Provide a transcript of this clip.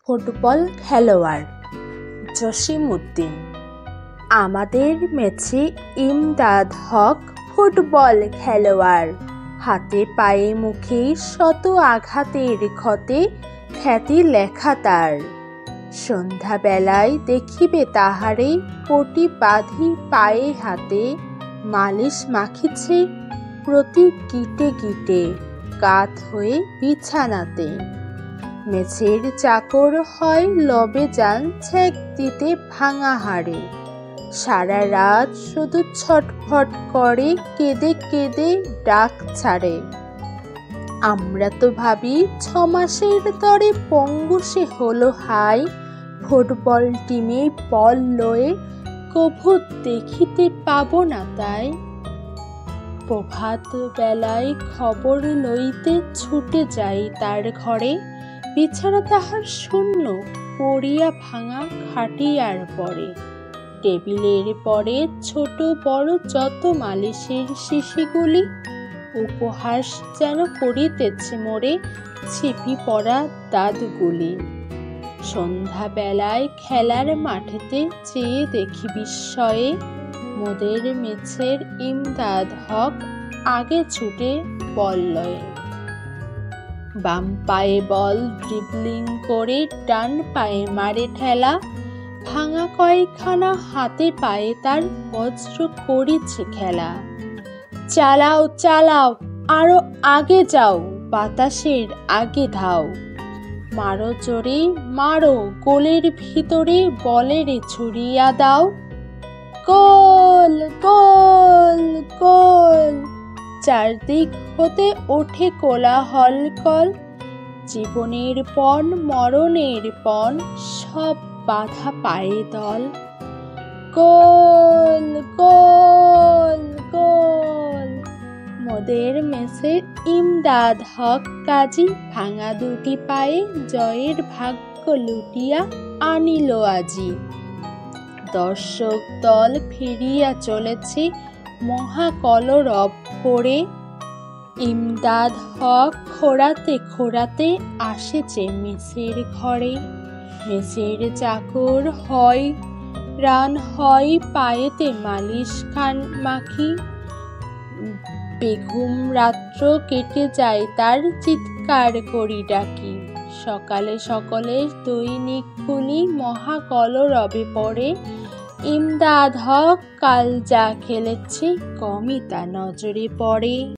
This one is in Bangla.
ফুটবল খেলোয়াড় জসিম উদ্দিন। আমাদের মেছে ইমদাদ হক ফুটবল খেলোয়াড়। হাতে পায়ে মুখে শত আঘাতের ক্ষতে খ্যাতি লেখা তার। সন্ধ্যাবেলায় দেখিবে তাহারে পটি বাঁধি পায়ে হাতে। মালিশ মাখিছে প্রতি গিটে গিটে কাত হয়ে বিছানাতে। মেছের চাকর হয় লবে যান ছেক দিতে ভাঙা হাড়ে। সারা রাত শুধু ছটফট করে কেঁদে কেঁদে ডাক ছাড়ে। আমরা তো ভাবি 6 মাসের তরে পঙ্গু সে হলো হাই। ফুটবল টিমে বল লয়ে কভু দেখিতে পাব না তাই। প্রভাত বেলায় খবর লইতে ছুটে যাই তার ঘরে। বিছানা তাহার শূন্য পড়িয়া ভাঙা খাটিয়ার পরে। টেবিলের পরে ছোট বড় যত মালিশের শিশিগুলি। উপহাস যেন করিতেছে মোরে ছিপি পড়া দাঁতগুলি। সন্ধ্যাবেলায় খেলার মাঠেতে চেয়ে দেখি বিস্ময়ে মোদের মেছের ইমদাদ হক আগে ছুটে বল লয়ে। বাম পায়ে বল ড্রিবলিং করে ডান পায়ে মারে ঠেলা। ভাঙা কয়েকখানা হাতে পায়ে তার বজ্র করিছে খেলা। চালাও চালাও আরো আগে যাও, বাতাসের আগে ধাও। মারো জোরে মারো গোলের ভিতরে বলের ছুড়িয়া দাও। গোল গোল গোল, চারদিক হতে ওঠে কোলাহল কল। জীবনের পণ মরণের পণ সব বাধা পায়ে দল। গোল গোল গোল, মোদের মেছের ইমদাদ হক কাজী ভাঙা দুটি পায়ে জয়ের ভাগ্য লুটিয়া আনিল আজি। দর্শক দল ফিরিয়া চলেছে মহাকলরব করে। ইমদাদ হক খোঁড়াতে খোঁড়াতে আসেছে মেছের ঘরে। মেছের চাকর হয় রান হয় পায়েতে মালিশ খান মাখি। বেঘুম রাত্র কেটে যায় তার চিৎকার করি ডাকি। সকালে সকলে দৈনিক খুলি মহাকলরবে পড়ে। ইমদাদ হক কাল যা খেলেছে কমই তা নজরে পড়ে।